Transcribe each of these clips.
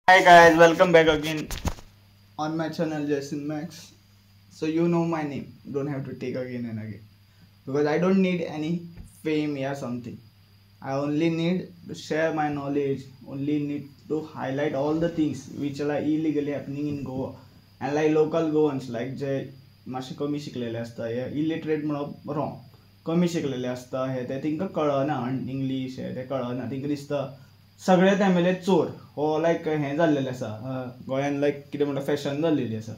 Hi guys, welcome back again. On my channel Jason Max. So you know my name. Don't have to take again and again. Because I don't need any fame or something. I only need to share my knowledge, only need to highlight all the things which are illegally happening in Goa. And like local Goans, like जे मातशे कमी शिकलेले असता हे illiterate म्हणप wrong. कमी शिकलेले असता हे ते तिंका कळना इंग्लिश हे ते कळना तिंका दिसता सगळे फॅमिली चोर हो लायक हें जाल्लेलें आसा गोंयान लायक कितें म्हणटा फॅशन जाल्लेली आसा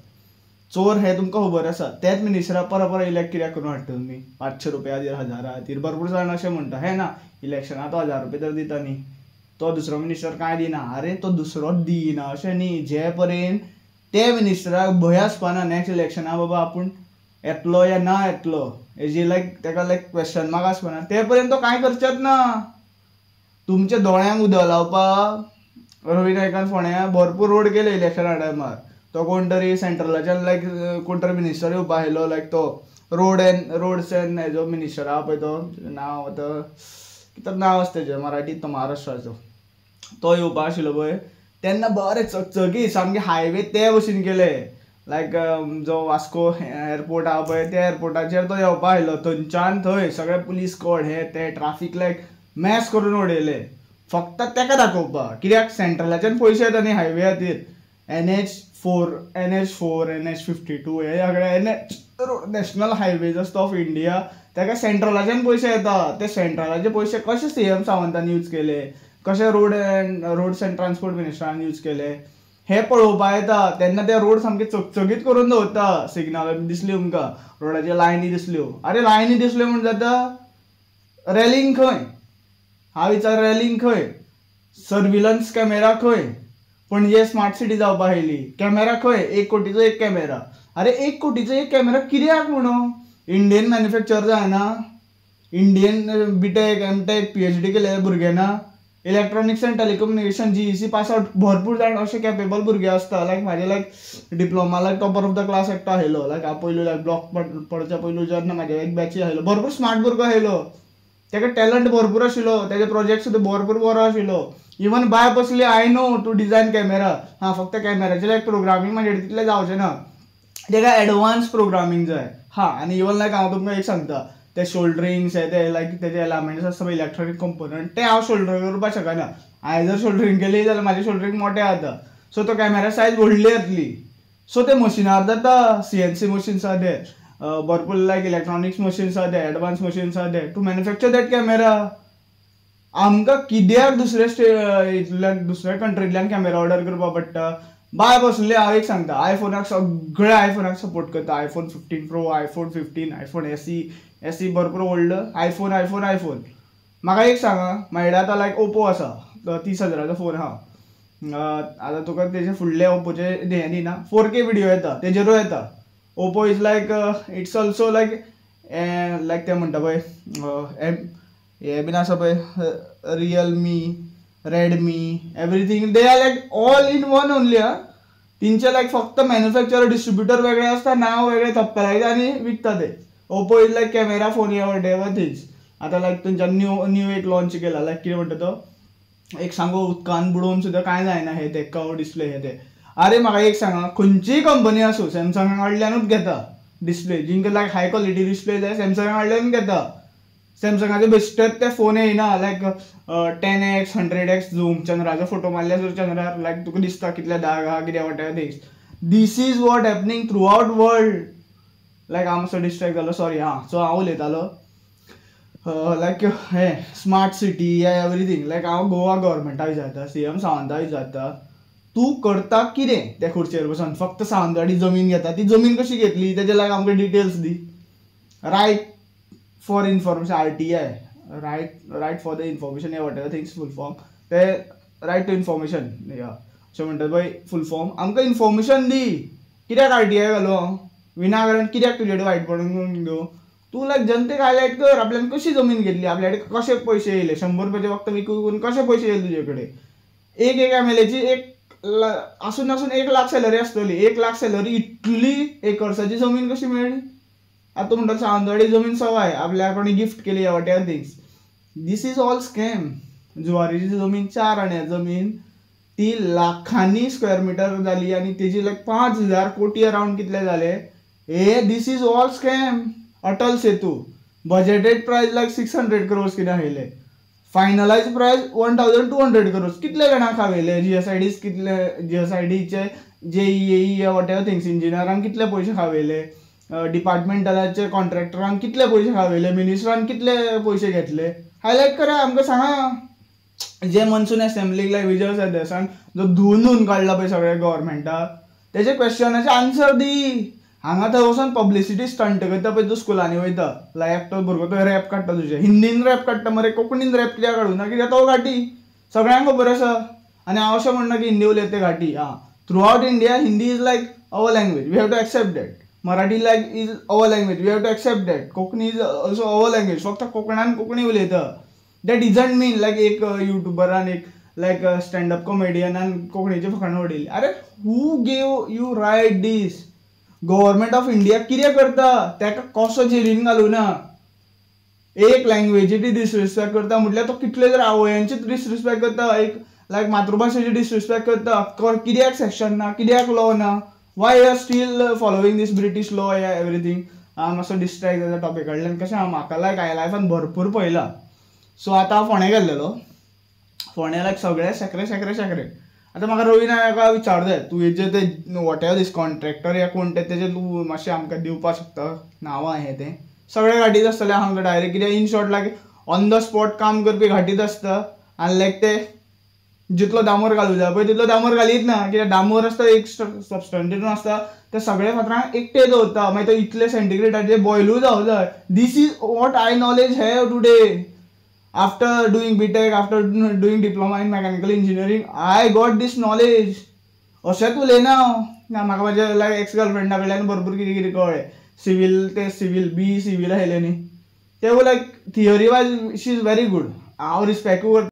चोर हे तुमकां खबर आसा तेच मिनिस्टरा परत इलेक्ट कित्याक करून हाडटा तुमी 500 रुपया खातीर 1000 खातीर भरपूर जाण अशें म्हणटा हे ना इलेक्शनाक तो 1000 रुपया तर दिता न्ही तो दुसरो मिनिस्टर कांय दिना अरे तो दुसरोच दिना अशें न्ही जे पर्यंत ते मिनिस्टराक भंय आसपाना नेक्स्ट इलेक्शना बाबा आपूण येतलो या ना येतलो हेजी लायक तेका लायक क्वेश्चन मार्क आसपाना ते पर्यंत तो कांय करचेच ना तुमच्या दोळ्यांक उदक लावपाक रवी नायकान फोंड्या भरपूर रोड केले इलेक्शना टायमार तो कोण तरी सेंट्रलाच्यान लायक कोण तरी मिनिस्टर येवपा आयलो लायक तो रोड्स एंड हेजो मिनिस्टर आहा पळय तो नांव तो कितें नांव आसा तेजें मराठींत तो महाराष्ट्राचो तो येवपा आशिल्लो पळय तेन्ना बरें चकचकीत सामके हायवे ते भशेन केले लायक जो वास्को एअरपोर्ट आहा पळय त्या एअरपोर्टाचेर तो येवपा आयलो थंयच्यान थंय सगळे पुलीस कोड हे ते ट्राफीक लायक मॅस करून उडयले फक्त तेका दाखोवपाक कित्याक सेंट्रलाच्यान पयशे येता न्ही हायवे खातीर NH4 NH52 हे सगळे नॅशनल हायवेज आसता ऑफ इंडिया तेका सेंट्रलाच्यान पयशे येता ते सेंट्रलाचे पयशे कशे CM सावंतान यूज केले कशे रोड्स एंड ट्रान्सपोर्ट मिनिस्टरान यूज केले हे पळोवपा येता तेन्ना ते रोड सामके चकचकीत करून दवरता सिग्नल दिसली तुमकां रोडाच्यो लायनी दिसल्यो अरे लायनी दिसल्यो म्हण जाता रॅलिंग खंय हांव विचार रॅलिंग खंय सर्विलन्स कॅमेरा खंय पणजे स्मार्ट सिटी जावपा आयली कॅमेरा खंय 1 कोटीचो एक कॅमेरा अरे 1 कोटीचो एक कॅमेरा कित्याक म्हणून इंडियन मॅन्युफॅक्चर जायना इंडियन बीटेक एमटेक PhD केलेले भुरगे ना electronics and telecommunication GEC pass out भरपूर जाण अशे कॅपेबल भुरगे आसता लायक म्हाजे like diploma like topper of the class एकटो आयलो लायक हांव पयलू लायक ब्लॉक पडच्या पयलू जेन्ना म्हाजे एक बॅची आयलो भरपूर स्मार्ट भुरगो आयलो तेका टॅलंट भरपूर आशिल्लो तेजे प्रोजेक्ट सुद्दां भरपूर बरो आशिल्लो इवन बाय बसली I know to design camera हां फक्त कॅमेराचे लायक प्रोग्रामींग म्हणजे तितलें जावचें ना तेका एडवान्स प्रोग्रामींग जाय हां आनी इवन लायक हांव तुमकां एक सांगता ते शोल्डरिंग्स हे ते लायक तेजे एलिमेंट्स आसता इलेक्ट्रॉनीक कंपोनंट ते हांव शोल्डर करपाक शकना हांवें जर शोल्डरिंग केली जाल्यार म्हाजे शोल्डरिंग मोटे जाता सो तो कॅमेरा सायज व्हडली येतली सो ते मशिनार जाता CNC मशीन्स आहा ते भरपूर लायक इलेक्ट्रॉनिक्स मशीन्स आहा ते एडवान्स मशीन्स आहा ते टू मॅन्युफॅक्चर दॅट कॅमेरा आमकां कित्याक दुसऱ्या कंट्रींतल्यान कॅमेरा ऑर्डर करपा पडटा बाय बसले हांव एक सांगता आयफोनाक सगळे आयफोनाक सपोर्ट करता iPhone 15 Pro iPhone 15 iPhone SE भरपूर ओल्ड आयफोन म्हाका एक सांगा म्हाजे आतां लायक ओपो आसा 30,000चो फोन आहा आतां तुका तेजे फुडले ओपोचे हें दिना 4K विडियो येता तेजेरूय येता Oppo is like it's also लायक ते म्हणटा पळय हे बीन आसा पळय Realme Redmi everything they are like all in one only तेंचे लायक फक्त मॅन्युफॅक्चर डिस्ट्रिब्युटर वेगळे आसता नांव वेगळे थप्पा लायता आनी विकता ते Oppo is like camera phone whatever things आतां लायक तेंच्यान न्यू एक लॉन्च केला लायक कितें म्हणटा तो एक सांगो उदकान बुडोवन सुद्दां कांय जायना हे ते कर्व डिस्प्ले हे ते अरे म्हाका एक सांगा खंयचीय कंपनी आसूं सॅमसंगा कडल्यानूच घेता डिस्प्ले जिंका लायक हाय क्वॉलिटी डिस्प्ले जाय सॅमसंगा कडल्यान घेता सॅमसंगाचे बेश्टेच ते फोन येयना लायक 10x 100x झूम चंद्राचो फोटो मारल्या सुद्दां चंद्रार लायक तुका दिसता कितले दाग आहा कितें whatever things this is what happening throughout world like हांव मातसो डिस्ट्रॅक्ट जालो सॉरी हां सो हांव उलयतालो लायक हे स्मार्ट सिटी एवरीथींग लायक हांव गोवा गव्हर्मेंटा विचारता CM सावंता विचारता तूं करता कितें त्या खुर्चेर बसून फक्त सावंतवाडी जमीन घेता ती जमीन कशी घेतली तेजे लायक आमकां details the right for information RTI right for the information या वॉटेवर थिंग्स फूल फॉर्म ते रायट टू इन्फॉर्मेशन या अशें म्हणटा पळय फूल फॉर्म आमकां इन्फॉर्मेशन दी कित्याक RTI घालूं हांव विनाकारण कित्याक तुजे कडेन वायटपण घेवं तूं लायक जनतेक हायलायट कर आपल्यान कशी जमीन घेतली आपल्या कडेन कशे पयशे येयले 100 रुपयाचे फक्त विकून कशे पयशे येयले तुजे कडेन एक MLAची एक आसून 1 लाख सॅलरी आसतली 1 लाख सॅलरी इतली एकर्साची जमीन कशी मेळ्ळी आतां म्हणटा सावंतवाडी जमीन सवाय आपल्या कोणी गिफ्ट केली whatever things this is all scam जुवारीची जमीन 4 आण्या जमीन ती लाखांनी स्क्वेअर मीटर जाली आणि तेजी लायक 5,000 कोटी अराउंड कितले झाले. This is all scam. Atal Setu budgeted price like 600 crores कितें आयले. Finalise price 1,200 crores. कितले जाणां खावयले. GSIDs कितले, GSIDचे JEE वॉट एवर थिंग्स इंजिनियरांक कितले पयशे खावयले. डिपार्टमेंटलाचे कॉन्ट्रॅक्टरांक कितले पयशे खावयले. मिनिस्टरान कितले पयशे घेतले. हायलायट करा, आमकां सांगा. जे मनसून असेंब्लीक लायक विजय सरदेसान जो धुवन काडला पळय सगळ्या गव्हर्मेंटाक, तेजे क्वेश्चनाचे आन्सर दी. हांगा थंय वचून पब्लिसिटी स्टंट करता पळय तूं स्कुलांनी वयता, लायक एकटो भुरगो तो रॅप काडटा तुजे, हिंदीन रॅप काडटा मरे, कोंकणीन रॅप कित्याक काडूना, कित्याक तो घाटी सगळ्यांक खबर आसा. आनी हांव अशें म्हणना की हिंदी उलयता ते घाटी. Throughout India Hindi is like our language, we have to accept that. Marathi like is our language, we have to accept that. Konkani is also our language. फक्त कोकणान कोंकणी उलयता. दॅट इजंट मीन लायक एक युट्यूबरान एक लायक स्टँडअप कॉमेडियनान कोंकणीची फकाणां उडयली. अरे who gave you right this? Government of India कितें करता? ताका कसो जेलीन घालूना. एक लँग्वेजीची डिसरिस्पेक्ट करता म्हटल्यार तो कितले जर आवयांची डिसरिस्पेक्ट करता, एक लायक मातृभाशेची डिसरिस्पेक्ट करता. कित्याक सेक्शन ना, कित्याक लॉ ना? Why are still following this British law everything. हांव मातसो डिस्ट्रॅक्ट जाता टॉपिकाकडल्यान. कशें म्हाका लायक हांवें लायफान भरपूर पळयलां. सो आतां हांव फोंड्या गेल्लेलो. फोंड्या लायक सगळे शेकरे. आतां म्हाका रवी नायका विचारूं जाय, तूं हेजे ते वॉट एवर दीस कॉन्ट्रॅक्टर या कोण तेजे तूं मातशें आमकां दिवपाक शकता नांवां हें तें. सगळे घाटीत आसतले हांगा डायरेक्ट. कित्याक in short like on the spot काम करपी घाटीत आसता. आनी लायक ते जितलो दामोर घालूं जाय पळय तितलो दामोर घालीत ना. कित्याक दामोर आसता एक सबस्टंटेशन आसता, ते सगळे फातरांक एकटे दवरता. मागीर तो इतले सेंटिग्रेडाचेर बॉयलूय जावं जाय. This is what I knowledge have today. After doing BTech, after doing diploma in mechanical engineering, I got this knowledge. अशेंच उलयना म्हाका म्हाज्या लायक एक्स गर्लफ्रेंडा कडल्यान भरपूर कितें कितें कळ्ळें. सिवील बी सिवील आयले न्ही, ते like theory wise she is very good. हांव रिस्पेक्ट करता.